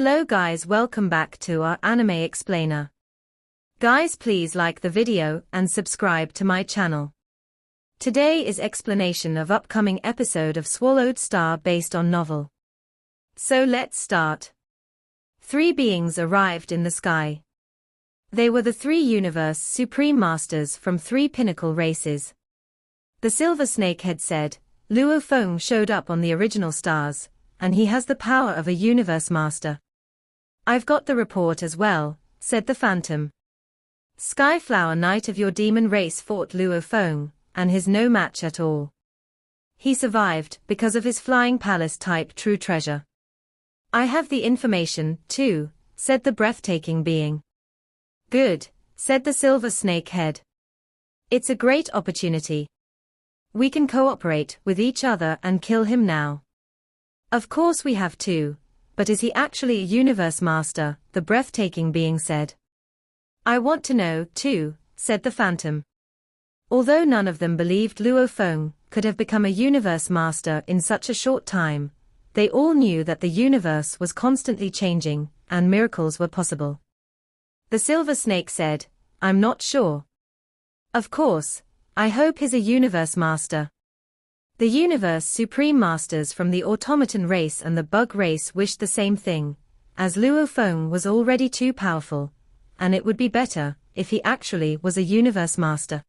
Hello guys, welcome back to our anime explainer. Guys, please like the video and subscribe to my channel. Today is explanation of upcoming episode of Swallowed Star based on novel. So let's start. Three beings arrived in the sky. They were the three universe supreme masters from three pinnacle races. The silver snakehead said, Luo Feng showed up on the original stars, and he has the power of a universe master. I've got the report as well, said the Phantom. Skyflower Knight of your demon race fought Luo Feng, and he's no match at all. He survived because of his flying palace type true treasure. I have the information, too, said the breathtaking being. Good, said the silver snakehead. It's a great opportunity. We can cooperate with each other and kill him now. Of course we have to, but is he actually a universe master, the breathtaking being said. I want to know, too, said the Phantom. Although none of them believed Luo Feng could have become a universe master in such a short time, they all knew that the universe was constantly changing, and miracles were possible. The silver snake said, I'm not sure. Of course, I hope he's a universe master. The universe supreme masters from the automaton race and the bug race wished the same thing, as Luo Feng was already too powerful, and it would be better if he actually was a universe master.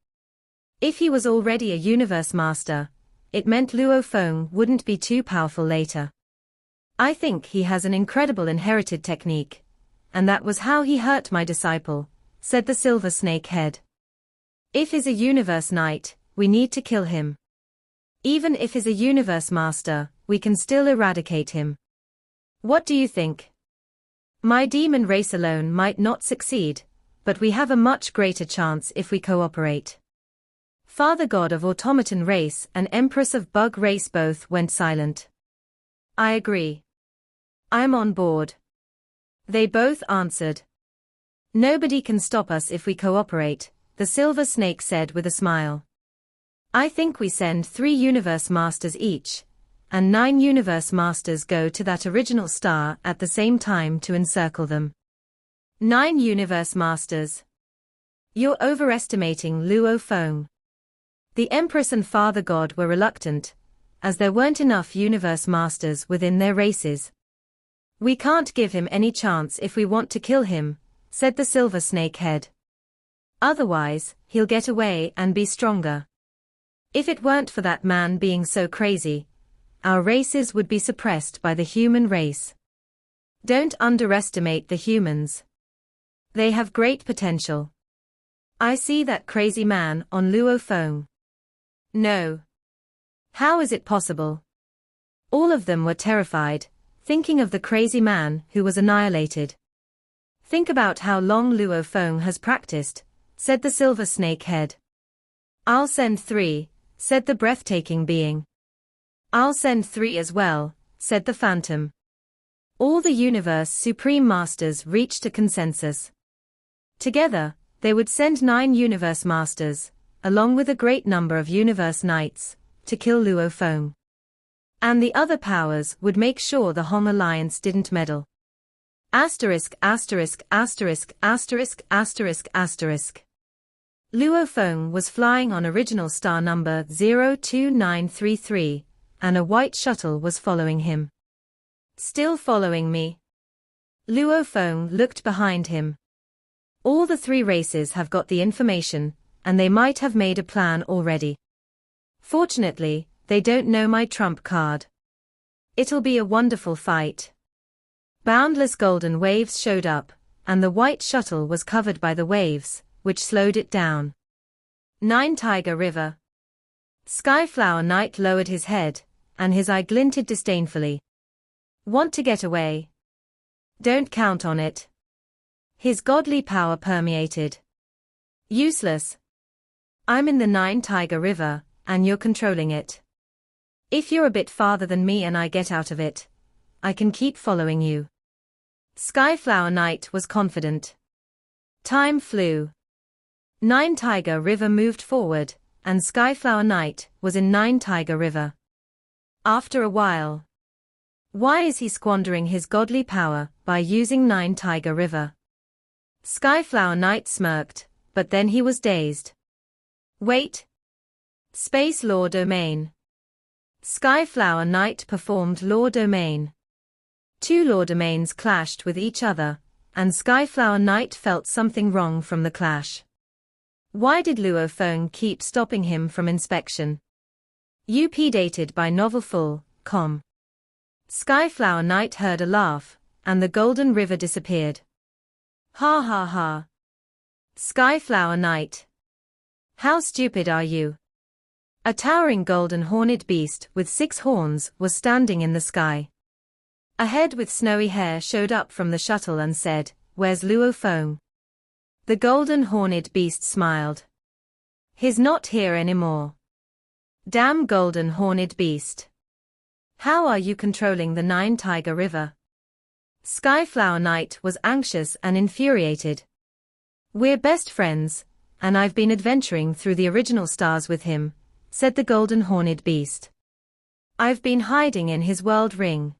If he was already a universe master, it meant Luo Feng wouldn't be too powerful later. I think he has an incredible inherited technique, and that was how he hurt my disciple, said the silver snake head. If he's a universe knight, we need to kill him. Even if he's a universe master, we can still eradicate him. What do you think? My demon race alone might not succeed, but we have a much greater chance if we cooperate. Father God of automaton race and Empress of bug race both went silent. I agree. I'm on board. They both answered. Nobody can stop us if we cooperate, the silver snake said with a smile. I think we send 3 universe masters each, and 9 universe masters go to that original star at the same time to encircle them. 9 universe masters. You're overestimating Luo Feng. The Empress and Father God were reluctant, as there weren't enough universe masters within their races. We can't give him any chance if we want to kill him, said the silver snake head. Otherwise, he'll get away and be stronger. If it weren't for that man being so crazy, our races would be suppressed by the human race. Don't underestimate the humans. They have great potential. I see that crazy man on Luo Feng. No. How is it possible? All of them were terrified, thinking of the crazy man who was annihilated. Think about how long Luo Feng has practiced, said the silver snake head. I'll send 3, said the breathtaking being. I'll send 3 as well, said the Phantom. All the universe supreme masters reached a consensus. Together, they would send 9 universe masters, along with a great number of universe knights, to kill Luo Feng. And the other powers would make sure the Hong Alliance didn't meddle. Asterisk asterisk asterisk asterisk asterisk asterisk. Luo Feng was flying on original star number 02933, and a white shuttle was following him. Still following me? Luo Feng looked behind him. All the 3 races have got the information, and they might have made a plan already. Fortunately, they don't know my trump card. It'll be a wonderful fight. Boundless golden waves showed up, and the white shuttle was covered by the waves, which slowed it down. 9 Tiger River. Skyflower Knight lowered his head, and his eye glinted disdainfully. Want to get away? Don't count on it. His godly power permeated. Useless. I'm in the 9 Tiger River, and you're controlling it. If you're a bit farther than me and I get out of it, I can keep following you. Skyflower Knight was confident. Time flew. 9 Tiger River moved forward, and Skyflower Knight was in 9 Tiger River. After a while, Why is he squandering his godly power by using Nine Tiger River? Skyflower Knight smirked, but then he was dazed. Wait. Space Law Domain. Skyflower Knight performed Law Domain. Two law domains clashed with each other, and Skyflower Knight felt something wrong from the clash. Why did Luo Feng keep stopping him from inspection? UP dated by novelfull.com. Skyflower Knight heard a laugh, and the Golden River disappeared. Ha ha ha. Skyflower Knight. How stupid are you? A towering golden horned beast with 6 horns was standing in the sky. A head with snowy hair showed up from the shuttle and said, "Where's Luo Feng?" The golden horned beast smiled. "He's not here anymore." Damn golden horned beast. How are you controlling the Nine Tiger River? Skyflower Knight was anxious and infuriated. We're best friends, and I've been adventuring through the original stars with him, said the golden horned beast. I've been hiding in his world ring.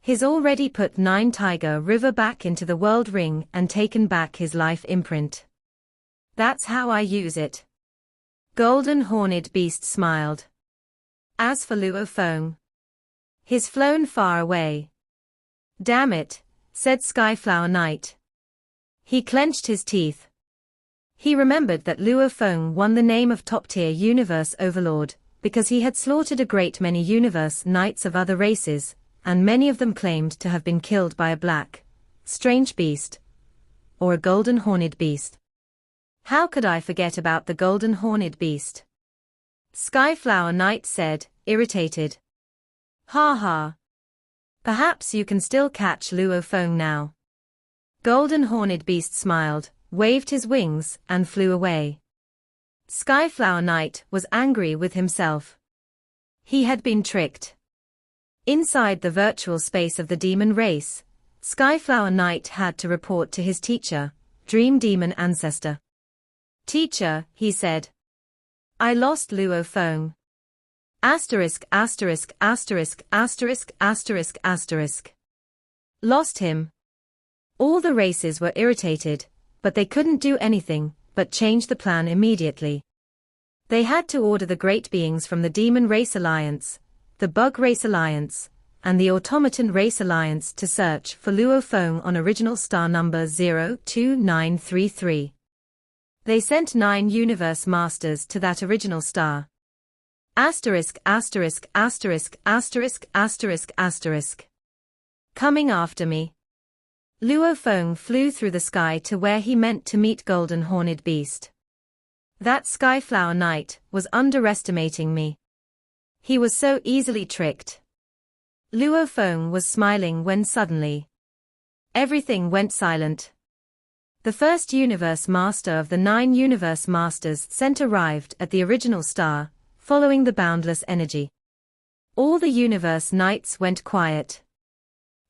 He's already put Nine Tiger River back into the world ring and taken back his life imprint. That's how I use it. Golden horned beast smiled. As for Luo Feng, he's flown far away. Damn it, said Skyflower Knight. He clenched his teeth. He remembered that Luo Feng won the name of top-tier universe overlord, because he had slaughtered a great many universe knights of other races, and many of them claimed to have been killed by a black, strange beast, or a golden horned beast. How could I forget about the golden horned beast? Skyflower Knight said, irritated. Ha ha. Perhaps you can still catch Luo Feng now. Golden horned beast smiled, waved his wings, and flew away. Skyflower Knight was angry with himself. He had been tricked. Inside the virtual space of the demon race, Skyflower Knight had to report to his teacher, Dream Demon Ancestor. Teacher, he said. I lost Luo Feng. Asterisk asterisk asterisk asterisk asterisk asterisk. Lost him. All the races were irritated, but they couldn't do anything but change the plan immediately. They had to order the great beings from the Demon Race Alliance, the Bug Race Alliance, and the Automaton Race Alliance to search for Luo Feng on original star number 02933. They sent 9 universe masters to that original star. Asterisk asterisk asterisk asterisk asterisk asterisk. Coming after me. Luo Feng flew through the sky to where he meant to meet Golden Horned Beast. That Skyflower Knight was underestimating me. He was so easily tricked. Luo Feng was smiling when suddenly everything went silent. The first universe master of the 9 universe masters sent arrived at the original star, following the boundless energy. All the universe knights went quiet.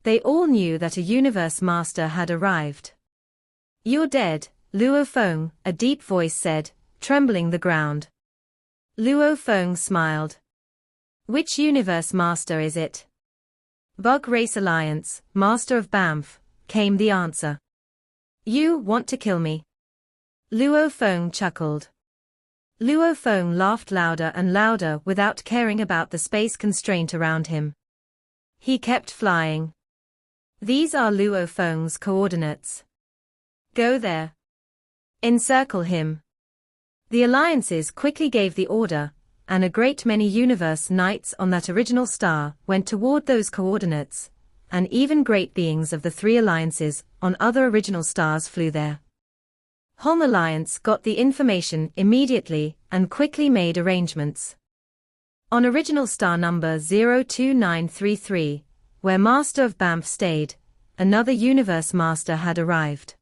They all knew that a universe master had arrived. You're dead, Luo Feng, a deep voice said, trembling the ground. Luo Feng smiled. Which universe master is it? Bug Race Alliance, Master of Banff, came the answer. You want to kill me? Luo Feng chuckled. Luo Feng laughed louder and louder without caring about the space constraint around him. He kept flying. These are Luo Feng's coordinates. Go there. Encircle him. The alliances quickly gave the order, and a great many universe knights on that original star went toward those coordinates, and even great beings of the 3 alliances on other original stars flew there. Hong Alliance got the information immediately and quickly made arrangements. On original star number 02933, where Master of Banff stayed, another universe master had arrived.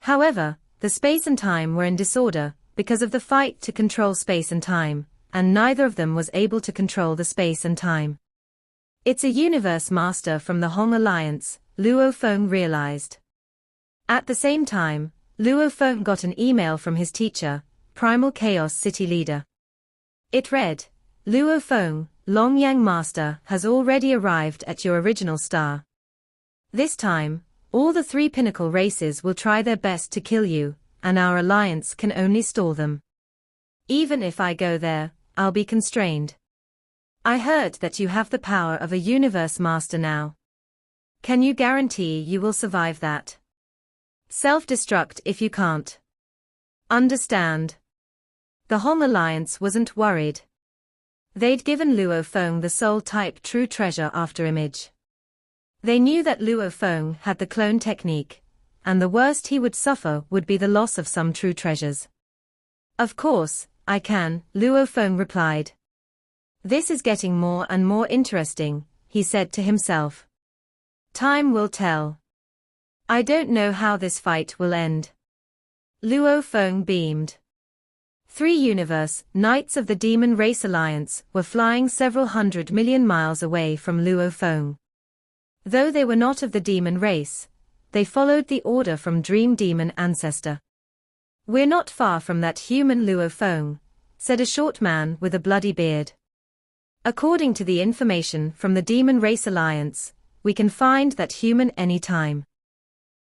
However, the space and time were in disorder because of the fight to control space and time, and neither of them was able to control the space and time. It's a universe master from the Hong Alliance, Luo Feng realized. At the same time, Luo Feng got an email from his teacher, Primal Chaos City Leader. It read, Luo Feng, Long Yang Master has already arrived at your original star. This time, all the 3 pinnacle races will try their best to kill you, and our alliance can only stall them. Even if I go there, I'll be constrained. I heard that you have the power of a universe master now. Can you guarantee you will survive that? Self-destruct if you can't. Understand. The Hong Alliance wasn't worried. They'd given Luo Feng the soul-type true treasure after image. They knew that Luo Feng had the clone technique, and the worst he would suffer would be the loss of some true treasures. Of course, I can, Luo Feng replied. This is getting more and more interesting, he said to himself. Time will tell. I don't know how this fight will end. Luo Feng beamed. 3 universe Knights of the Demon Race Alliance were flying several 100 million miles away from Luo Feng. Though they were not of the demon race, they followed the order from Dream Demon Ancestor. We're not far from that human Luo Feng, said a short man with a bloody beard. According to the information from the Demon Race Alliance, we can find that human any time.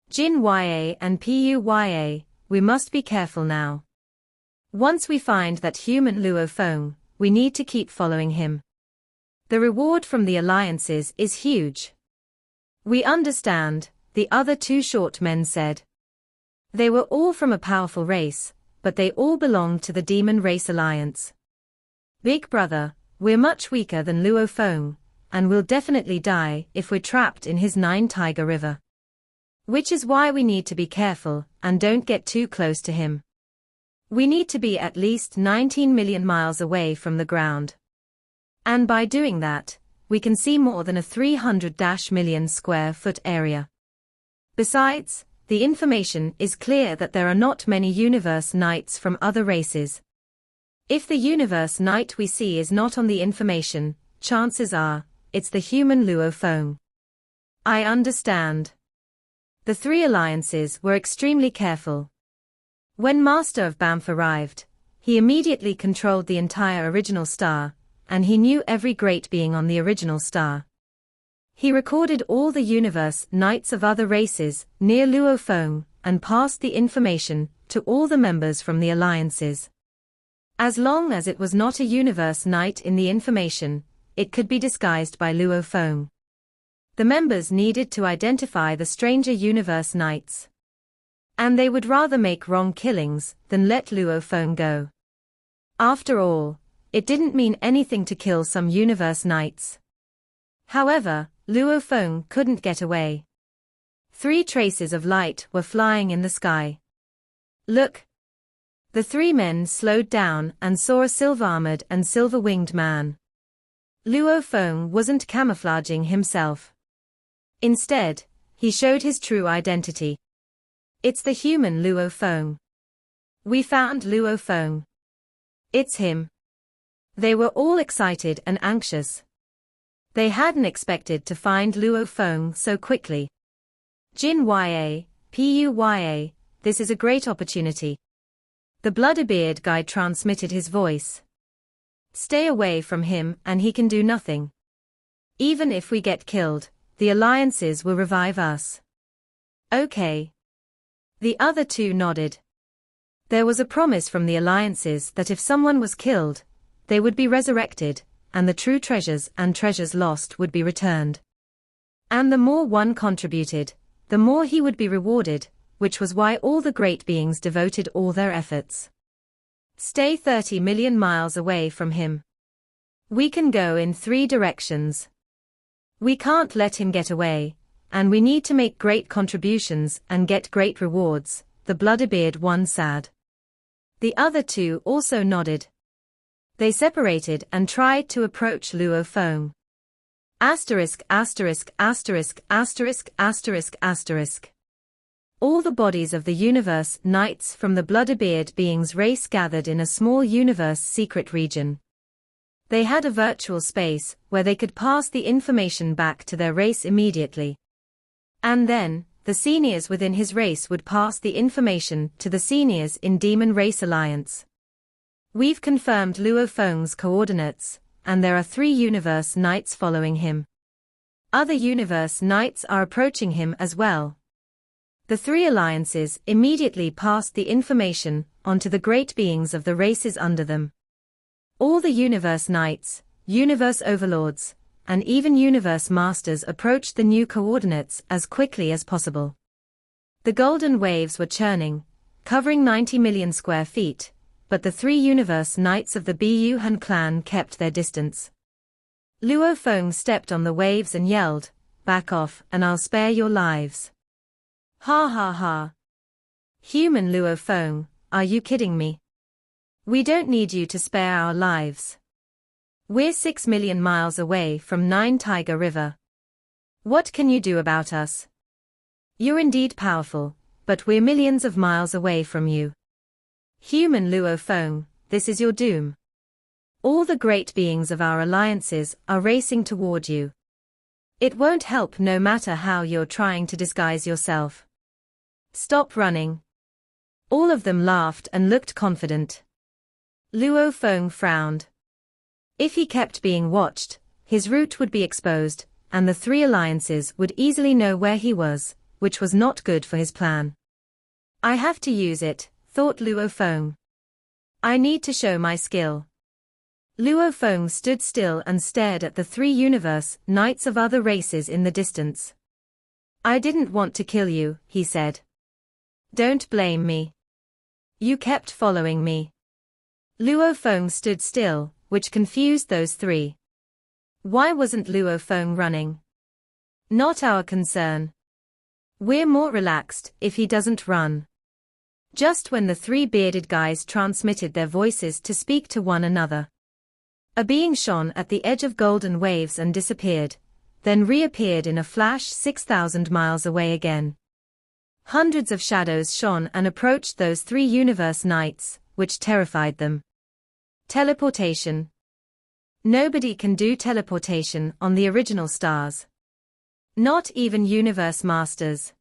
Jin Ya and Puya, we must be careful now. Once we find that human Luo Feng, we need to keep following him. The reward from the alliances is huge. We understand, the other 2 short men said. They were all from a powerful race, but they all belonged to the Demon Race Alliance. Big brother, we're much weaker than Luo Feng, and we'll definitely die if we're trapped in his 9 Tiger River. Which is why we need to be careful and don't get too close to him. We need to be at least 19 million miles away from the ground. And by doing that, we can see more than a 300 million square foot area. Besides, the information is clear that there are not many universe knights from other races. If the universe knight we see is not on the information, chances are, it's the human Luo Feng. I understand. The 3 alliances were extremely careful. When Master of Banff arrived, he immediately controlled the entire original star, and he knew every great being on the original star. He recorded all the universe knights of other races near Luo Feng, and passed the information to all the members from the alliances. As long as it was not a universe knight in the information, it could be disguised by Luo Feng. The members needed to identify the stranger universe knights. And they would rather make wrong killings than let Luo Feng go. After all, it didn't mean anything to kill some universe knights. However, Luo Feng couldn't get away. 3 traces of light were flying in the sky. Look! The 3 men slowed down and saw a silver-armored and silver-winged man. Luo Feng wasn't camouflaging himself. Instead, he showed his true identity. It's the human Luo Feng. We found Luo Feng. It's him. They were all excited and anxious. They hadn't expected to find Luo Feng so quickly. Jin Ya, Puya, this is a great opportunity. The Bloodbeard guide transmitted his voice. Stay away from him and he can do nothing. Even if we get killed, the alliances will revive us. Okay. The other 2 nodded. There was a promise from the alliances that if someone was killed, they would be resurrected, and the true treasures and treasures lost would be returned. And the more one contributed, the more he would be rewarded, which was why all the great beings devoted all their efforts. Stay 30 million miles away from him. We can go in 3 directions. We can't let him get away, and we need to make great contributions and get great rewards, the Bloodbeard one said. The other 2 also nodded. They separated and tried to approach Luo Feng. Asterisk asterisk asterisk asterisk asterisk asterisk. All the bodies of the universe knights from the Bloodbeard beings race gathered in a small universe secret region. They had a virtual space where they could pass the information back to their race immediately. And then, the seniors within his race would pass the information to the seniors in Demon Race Alliance. We've confirmed Luo Feng's coordinates, and there are 3 Universe Knights following him. Other Universe Knights are approaching him as well. The 3 alliances immediately passed the information on to the great beings of the races under them. All the Universe Knights, Universe Overlords, and even Universe Masters approached the new coordinates as quickly as possible. The golden waves were churning, covering 90 million square feet, but the 3 Universe Knights of the Bu Han clan kept their distance. Luo Feng stepped on the waves and yelled, "Back off and I'll spare your lives." Ha ha ha. Human Luo Feng, are you kidding me? We don't need you to spare our lives. We're 6 million miles away from Nine Tiger River. What can you do about us? You're indeed powerful, but we're millions of miles away from you. Human Luo Feng, this is your doom. All the great beings of our alliances are racing toward you. It won't help no matter how you're trying to disguise yourself. Stop running. All of them laughed and looked confident. Luo Feng frowned. If he kept being watched, his route would be exposed, and the 3 alliances would easily know where he was, which was not good for his plan. I have to use it, thought Luo Feng. I need to show my skill. Luo Feng stood still and stared at the 3 Universe Knights of other races in the distance. I didn't want to kill you, he said. Don't blame me. You kept following me. Luo Feng stood still, which confused those 3. Why wasn't Luo Feng running? Not our concern. We're more relaxed if he doesn't run. Just when the 3 bearded guys transmitted their voices to speak to one another, a being shone at the edge of golden waves and disappeared, then reappeared in a flash 6,000 miles away again. Hundreds of shadows shone and approached those 3 Universe Knights, which terrified them. Teleportation. Nobody can do teleportation on the original stars. Not even Universe Masters.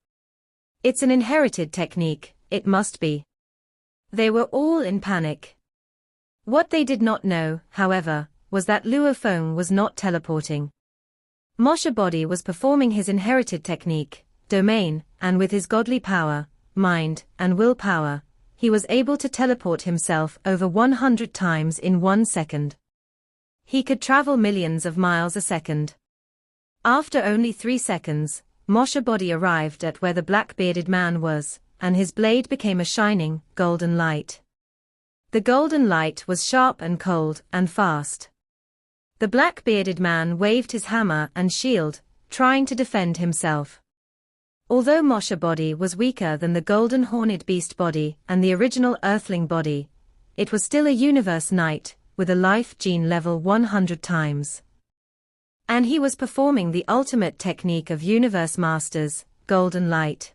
It's an inherited technique, it must be. They were all in panic. What they did not know, however, was that Luo Feng was not teleporting. Moshe Body was performing his inherited technique, domain, and with his godly power, mind, and willpower, he was able to teleport himself over 100 times in 1 second. He could travel millions of miles a second. After only 3 seconds, Moshe Body arrived at where the black-bearded man was, and his blade became a shining, golden light. The golden light was sharp and cold and fast. The black-bearded man waved his hammer and shield, trying to defend himself. Although Moshe Body was weaker than the golden horned beast body and the original earthling body, it was still a Universe Knight, with a life gene level 100 times. And he was performing the ultimate technique of Universe Masters, Golden Light.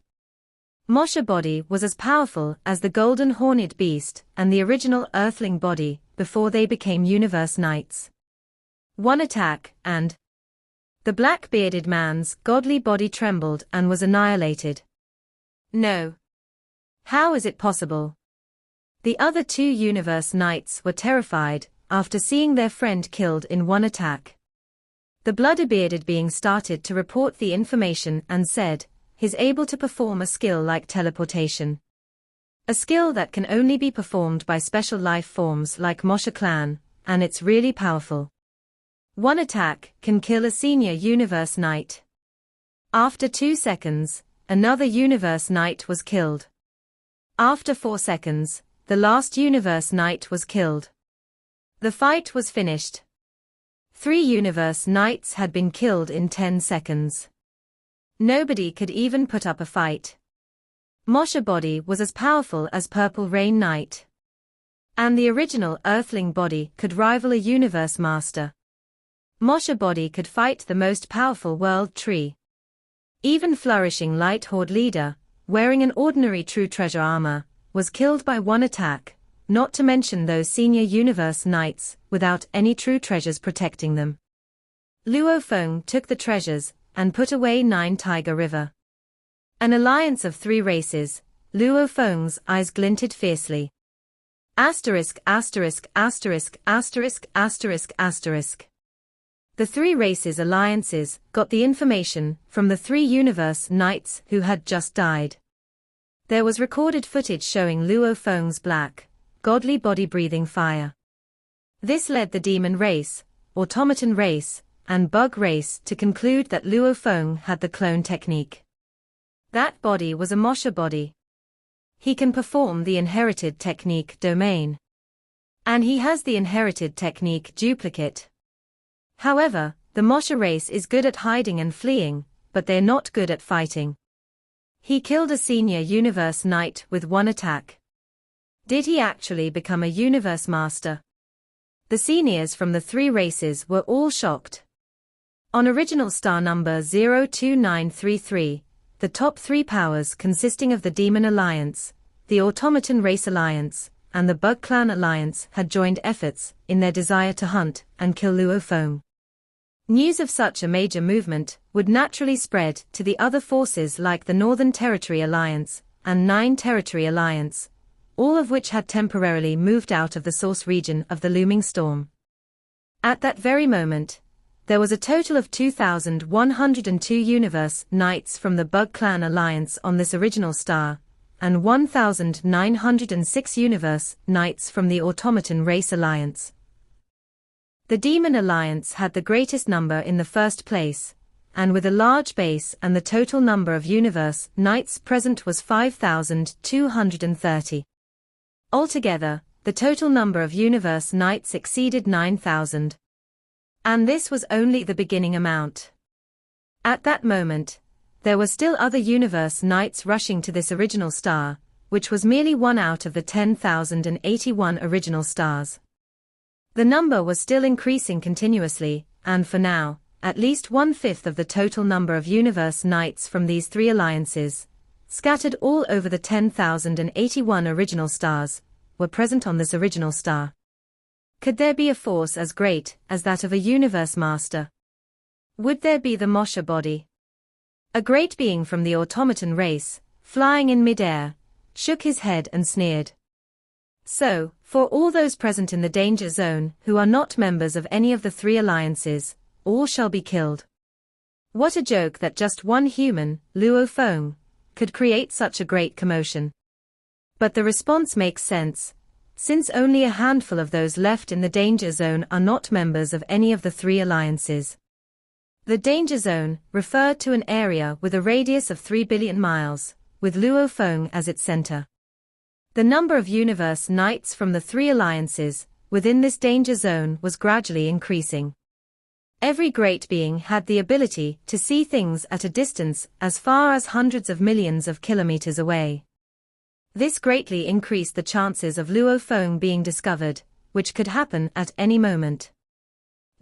Moshe Body was as powerful as the golden horned beast and the original earthling body before they became Universe Knights. One attack, and the black-bearded man's godly body trembled and was annihilated. No. How is it possible? The other 2 Universe Knights were terrified after seeing their friend killed in one attack. The blood-bearded being started to report the information and said, he's able to perform a skill like teleportation. A skill that can only be performed by special life forms like Moshe Clan, and it's really powerful. One attack can kill a senior Universe Knight. After 2 seconds, another Universe Knight was killed. After 4 seconds, the last Universe Knight was killed. The fight was finished. 3 Universe Knights had been killed in 10 seconds. Nobody could even put up a fight. Moshe Body was as powerful as Purple Rain Knight. And the original Earthling Body could rival a Universe Master. Moshe Body could fight the most powerful World Tree. Even Flourishing Light Horde leader, wearing an ordinary True Treasure armor, was killed by one attack, not to mention those senior Universe Knights, without any true treasures protecting them. Luo Feng took the treasures, and put away Nine Tiger River. An alliance of 3 races, Luo Feng's eyes glinted fiercely. Asterisk asterisk asterisk asterisk asterisk asterisk. The three races alliances got the information from the three universe knights who had just died. There was recorded footage showing Luo Feng's black, godly body breathing fire. This led the demon race, automaton race, and bug race to conclude that Luo Feng had the clone technique. That body was a Mosha body. He can perform the inherited technique domain. And he has the inherited technique duplicate. However, the Mosha race is good at hiding and fleeing, but they're not good at fighting. He killed a senior universe knight with one attack. Did he actually become a universe master? The seniors from the three races were all shocked. On original star number 02933, the top three powers consisting of the Demon Alliance, the Automaton Race Alliance, and the Bug Clan Alliance had joined efforts in their desire to hunt and kill Luo Feng. News of such a major movement would naturally spread to the other forces like the Northern Territory Alliance and Nine Territory Alliance, all of which had temporarily moved out of the source region of the looming storm. At that very moment, there was a total of 2,102 Universe Knights from the Bug Clan Alliance on this original star, and 1,906 Universe Knights from the Automaton Race Alliance. The Demon Alliance had the greatest number in the first place, and with a large base and the total number of Universe Knights present was 5,230. Altogether, the total number of Universe Knights exceeded 9,000. And this was only the beginning amount. At that moment, there were still other Universe Knights rushing to this original star, which was merely one out of the 10,081 original stars. The number was still increasing continuously, and for now, at least 1/5 of the total number of Universe Knights from these three alliances, scattered all over the 10,081 original stars, were present on this original star. Could there be a force as great as that of a Universe Master? Would there be the Mosha body? A great being from the Automaton race, flying in mid-air, shook his head and sneered. So, for all those present in the danger zone who are not members of any of the three alliances, all shall be killed. What a joke that just one human, Luo Feng, could create such a great commotion. But the response makes sense, since only a handful of those left in the danger zone are not members of any of the three alliances. The danger zone referred to an area with a radius of 3 billion miles, with Luo Feng as its center. The number of Universe Knights from the three alliances within this danger zone was gradually increasing. Every great being had the ability to see things at a distance as far as hundreds of millions of kilometers away. This greatly increased the chances of Luo Feng being discovered, which could happen at any moment.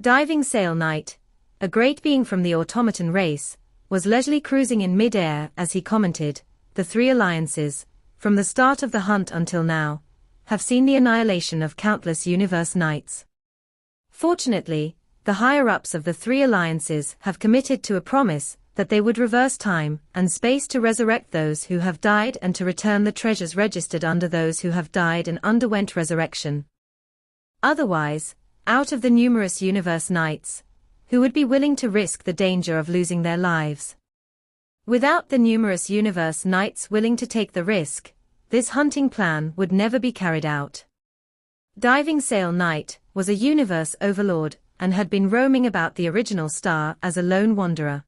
Diving Sail Knight, a great being from the Automaton race, was leisurely cruising in mid-air as he commented, "The three alliances, from the start of the hunt until now, have seen the annihilation of countless Universe Knights. Fortunately, the higher-ups of the three alliances have committed to a promise that they would reverse time and space to resurrect those who have died and to return the treasures registered under those who have died and underwent resurrection. Otherwise, out of the numerous Universe Knights, who would be willing to risk the danger of losing their lives? Without the numerous Universe Knights willing to take the risk, this hunting plan would never be carried out." Diving Sail Knight was a universe overlord and had been roaming about the original star as a lone wanderer.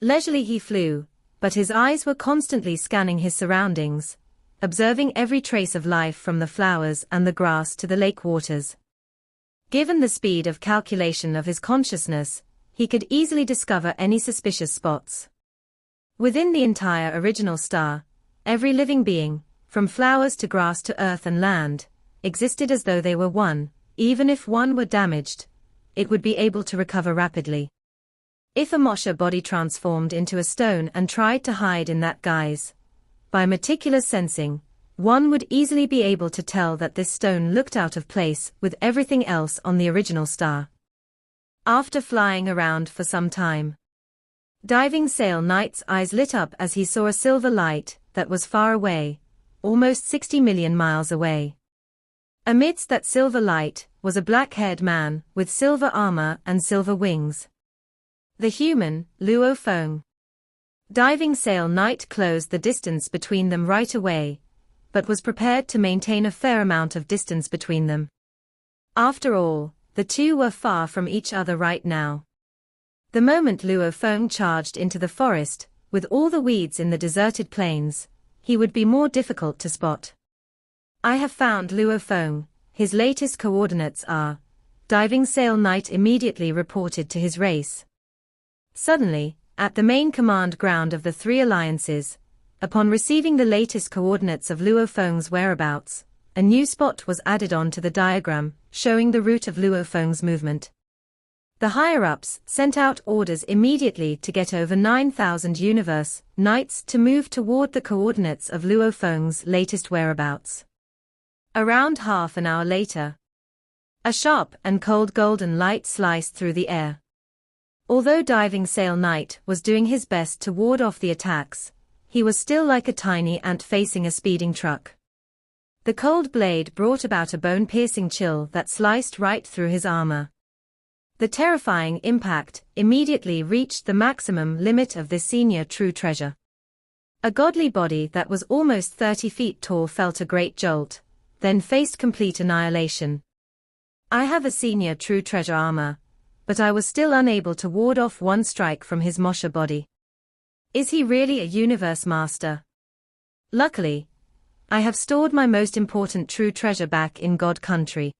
Leisurely he flew, but his eyes were constantly scanning his surroundings, observing every trace of life from the flowers and the grass to the lake waters. Given the speed of calculation of his consciousness, he could easily discover any suspicious spots. Within the entire original star, every living being, from flowers to grass to earth and land, existed as though they were one. Even if one were damaged, it would be able to recover rapidly. If a Mosha body transformed into a stone and tried to hide in that guise, by meticulous sensing, one would easily be able to tell that this stone looked out of place with everything else on the original star. After flying around for some time, Diving Sail Knight's eyes lit up as he saw a silver light that was far away, almost 60 million miles away. Amidst that silver light was a black-haired man with silver armor and silver wings. The human, Luo Feng. Diving Sail Knight closed the distance between them right away, but was prepared to maintain a fair amount of distance between them. After all, the two were far from each other right now. The moment Luo Feng charged into the forest, with all the weeds in the deserted plains, he would be more difficult to spot. I have found Luo Feng. His latest coordinates are. Diving Sail Knight immediately reported to his race. Suddenly, at the main command ground of the three alliances, upon receiving the latest coordinates of Luo Feng's whereabouts, a new spot was added on to the diagram, showing the route of Luo Feng's movement. The higher-ups sent out orders immediately to get over 9,000 Universe Knights to move toward the coordinates of Luo Feng's latest whereabouts. Around half an hour later, a sharp and cold golden light sliced through the air. Although Diving Sail Knight was doing his best to ward off the attacks, he was still like a tiny ant facing a speeding truck. The cold blade brought about a bone-piercing chill that sliced right through his armor. The terrifying impact immediately reached the maximum limit of this senior true treasure. A godly body that was almost 30 feet tall felt a great jolt, then faced complete annihilation. I have a senior true treasure armor, but I was still unable to ward off one strike from his Mosha body. Is he really a universe master? Luckily, I have stored my most important true treasure back in God Country.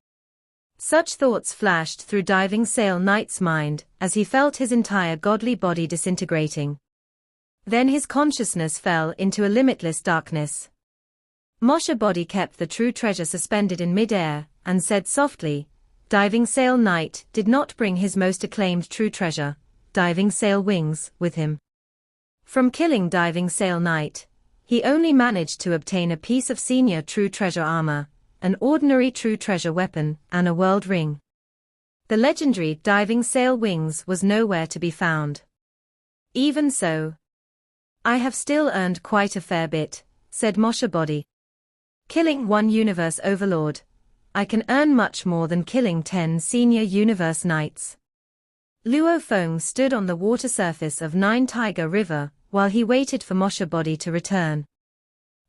Such thoughts flashed through Diving Sail Knight's mind as he felt his entire godly body disintegrating. Then his consciousness fell into a limitless darkness. Mosha body kept the true treasure suspended in mid-air and said softly, Diving Sail Knight did not bring his most acclaimed true treasure, Diving Sail Wings, with him. From killing Diving Sail Knight, he only managed to obtain a piece of senior true treasure armor, an ordinary true treasure weapon, and a world ring. The legendary Diving Sail Wings was nowhere to be found. Even so, I have still earned quite a fair bit, said Mosha body. Killing one universe overlord, I can earn much more than killing 10 senior universe knights. Luo Feng stood on the water surface of Nine Tiger River while he waited for Mosha body to return.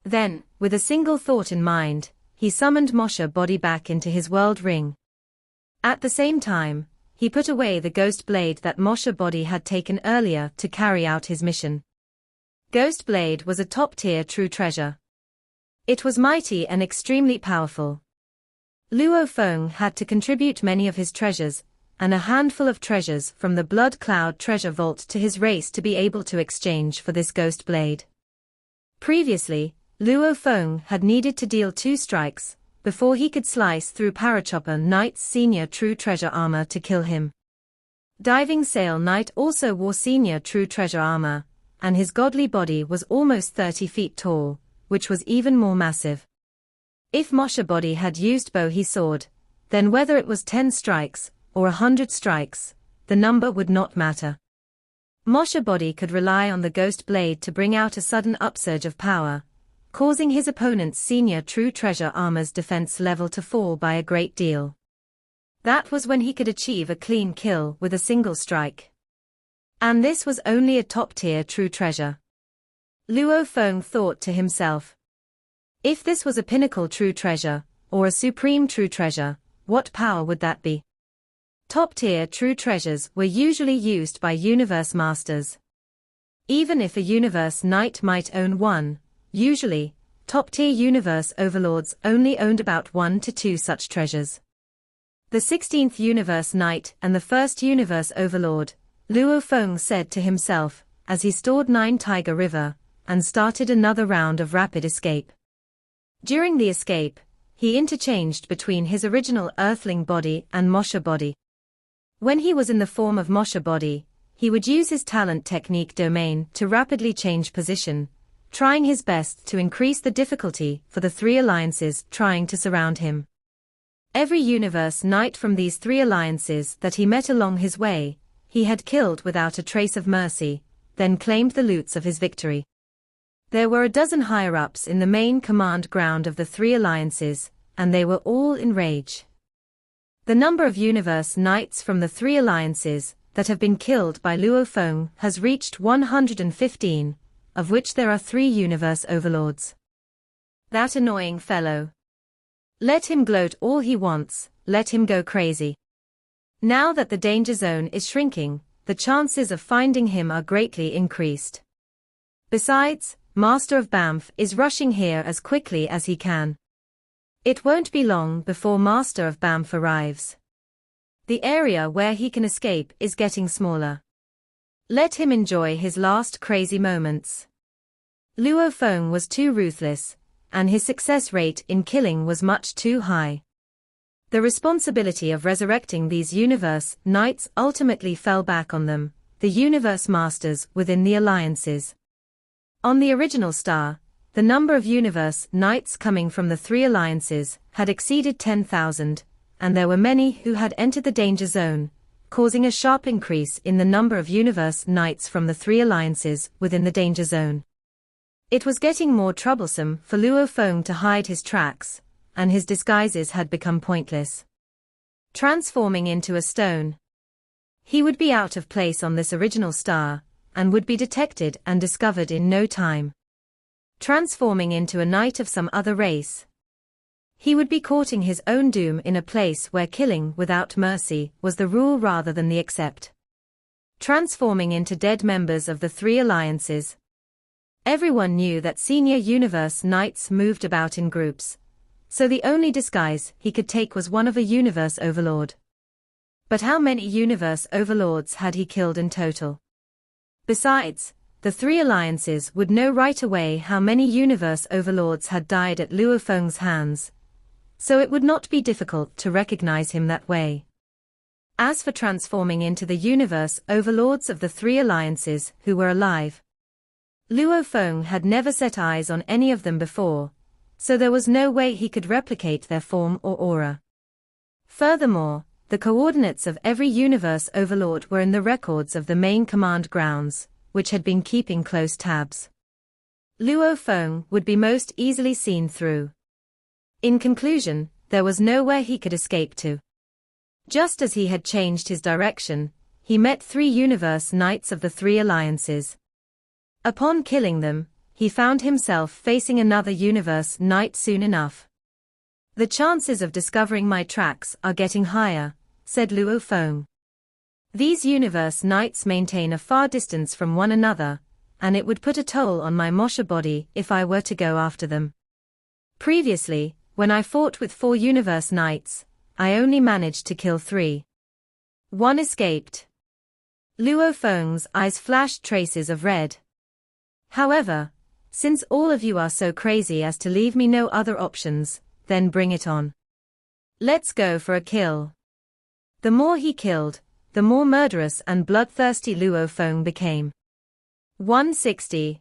Then, with a single thought in mind, he summoned Mosha body back into his world ring. At the same time, he put away the ghost blade that Mosha body had taken earlier to carry out his mission. Ghost blade was a top-tier true treasure. It was mighty and extremely powerful. Luo Feng had to contribute many of his treasures, and a handful of treasures from the Blood Cloud treasure vault to his race to be able to exchange for this ghost blade. Previously, Luo Feng had needed to deal 2 strikes before he could slice through Parachopper Knight's senior true treasure armor to kill him. Diving Sail Knight also wore senior true treasure armor, and his godly body was almost 30 feet tall, which was even more massive. If Mosha body had used bow-he sword, then whether it was 10 strikes or 100 strikes, the number would not matter. Mosha body could rely on the ghost blade to bring out a sudden upsurge of power, causing his opponent's senior true treasure armor's defense level to fall by a great deal. That was when he could achieve a clean kill with a single strike. And this was only a top-tier true treasure. Luo Feng thought to himself. If this was a pinnacle true treasure, or a supreme true treasure, what power would that be? Top-tier true treasures were usually used by universe masters. Even if a universe knight might own one, usually, top-tier universe overlords only owned about 1 to 2 such treasures. The 16th universe knight and the 1st universe overlord, Luo Feng said to himself, as he stored Nine Tiger River, and started another round of rapid escape. During the escape, he interchanged between his original earthling body and Mosha body. When he was in the form of Mosha body, he would use his talent technique domain to rapidly change position, trying his best to increase the difficulty for the 3 alliances trying to surround him. Every universe knight from these 3 alliances that he met along his way, he had killed without a trace of mercy, then claimed the loots of his victory. There were a dozen higher-ups in the main command ground of the 3 alliances, and they were all in rage. The number of universe knights from the three alliances that have been killed by Luo Feng has reached 115, of which there are 3 universe overlords. That annoying fellow. Let him gloat all he wants, let him go crazy. Now that the danger zone is shrinking, the chances of finding him are greatly increased. Besides, Master of Banff is rushing here as quickly as he can. It won't be long before Master of Banff arrives. The area where he can escape is getting smaller. Let him enjoy his last crazy moments. Luo Feng was too ruthless, and his success rate in killing was much too high. The responsibility of resurrecting these universe knights ultimately fell back on them, the universe masters within the alliances. On the original star, the number of universe knights coming from the 3 alliances had exceeded 10,000, and there were many who had entered the danger zone, causing a sharp increase in the number of universe knights from the 3 alliances within the danger zone. It was getting more troublesome for Luo Feng to hide his tracks, and his disguises had become pointless. Transforming into a stone, he would be out of place on this original star, and would be detected and discovered in no time. Transforming into a knight of some other race, he would be courting his own doom in a place where killing without mercy was the rule rather than the except. Transforming into dead members of the 3 alliances. Everyone knew that senior universe knights moved about in groups, so the only disguise he could take was one of a universe overlord. But how many universe overlords had he killed in total? Besides, the 3 alliances would know right away how many universe overlords had died at Luo Feng's hands, so it would not be difficult to recognize him that way. As for transforming into the universe overlords of the 3 alliances who were alive, Luo Feng had never set eyes on any of them before, so there was no way he could replicate their form or aura. Furthermore, the coordinates of every universe overlord were in the records of the main command grounds, which had been keeping close tabs. Luo Feng would be most easily seen through. In conclusion, there was nowhere he could escape to. Just as he had changed his direction, he met 3 universe knights of the 3 alliances. Upon killing them, he found himself facing another universe knight soon enough. The chances of discovering my tracks are getting higher, said Luo Feng. These universe knights maintain a far distance from one another, and it would put a toll on my Mosha body if I were to go after them. Previously, when I fought with 4 universe knights, I only managed to kill 3. 1 escaped. Luo Feng's eyes flashed traces of red. However, since all of you are so crazy as to leave me no other options, then bring it on. Let's go for a kill. The more he killed, the more murderous and bloodthirsty Luo Feng became. 160.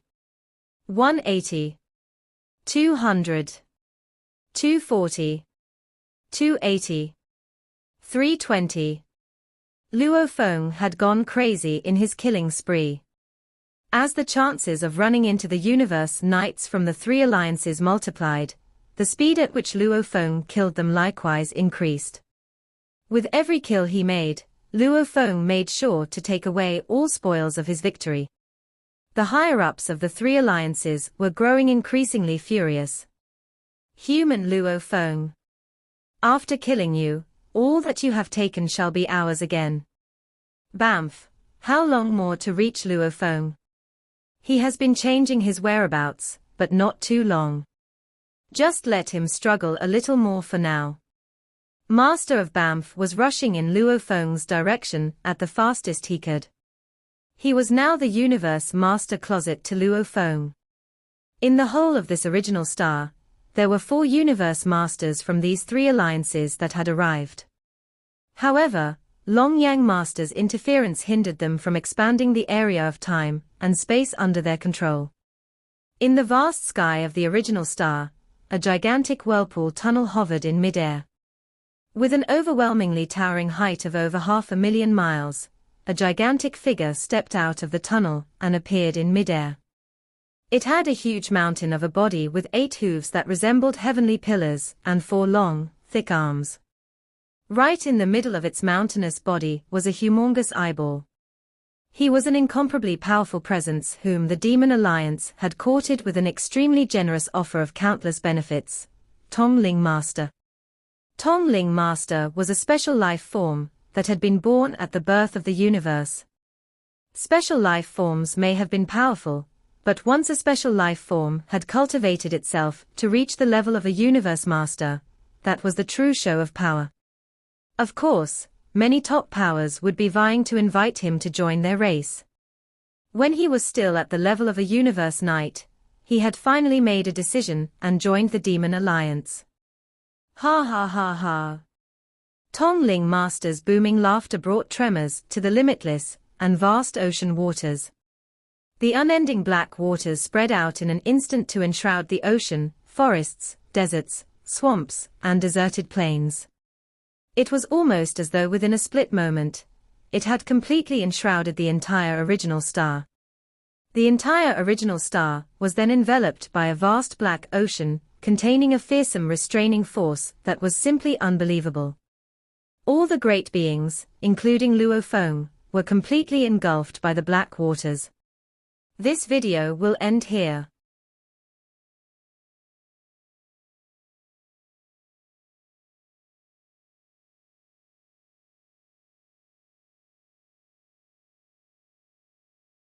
180. 200. 240. 280. 320. Luo Feng had gone crazy in his killing spree. As the chances of running into the universe knights from the 3 alliances multiplied, the speed at which Luo Feng killed them likewise increased. With every kill he made, Luo Feng made sure to take away all spoils of his victory. The higher-ups of the 3 alliances were growing increasingly furious. Human Luo Feng. After killing you, all that you have taken shall be ours again. Banff, how long more to reach Luo Feng? He has been changing his whereabouts, but not too long. Just let him struggle a little more for now. Master of Banff was rushing in Luo Feng's direction at the fastest he could. He was now the universe master closet to Luo Feng. In the whole of this original star, there were 4 universe masters from these 3 alliances that had arrived. However, Long Yang Master's interference hindered them from expanding the area of time and space under their control. In the vast sky of the original star, a gigantic whirlpool tunnel hovered in midair. With an overwhelmingly towering height of over 500,000 miles, a gigantic figure stepped out of the tunnel and appeared in midair. It had a huge mountain of a body with 8 hooves that resembled heavenly pillars, and 4 long, thick arms. Right in the middle of its mountainous body was a humongous eyeball. He was an incomparably powerful presence whom the Demon Alliance had courted with an extremely generous offer of countless benefits. Tongling Master. Tongling Master was a special life form that had been born at the birth of the universe. Special life forms may have been powerful, but once a special life form had cultivated itself to reach the level of a universe master, that was the true show of power. Of course, many top powers would be vying to invite him to join their race. When he was still at the level of a universe knight, he had finally made a decision and joined the Demon Alliance. Ha ha ha ha. Tongling Master's booming laughter brought tremors to the limitless and vast ocean waters. The unending black waters spread out in an instant to enshroud the ocean, forests, deserts, swamps, and deserted plains. It was almost as though within a split moment, it had completely enshrouded the entire original star. The entire original star was then enveloped by a vast black ocean, containing a fearsome restraining force that was simply unbelievable. All the great beings, including Luo Feng, were completely engulfed by the black waters. This video will end here.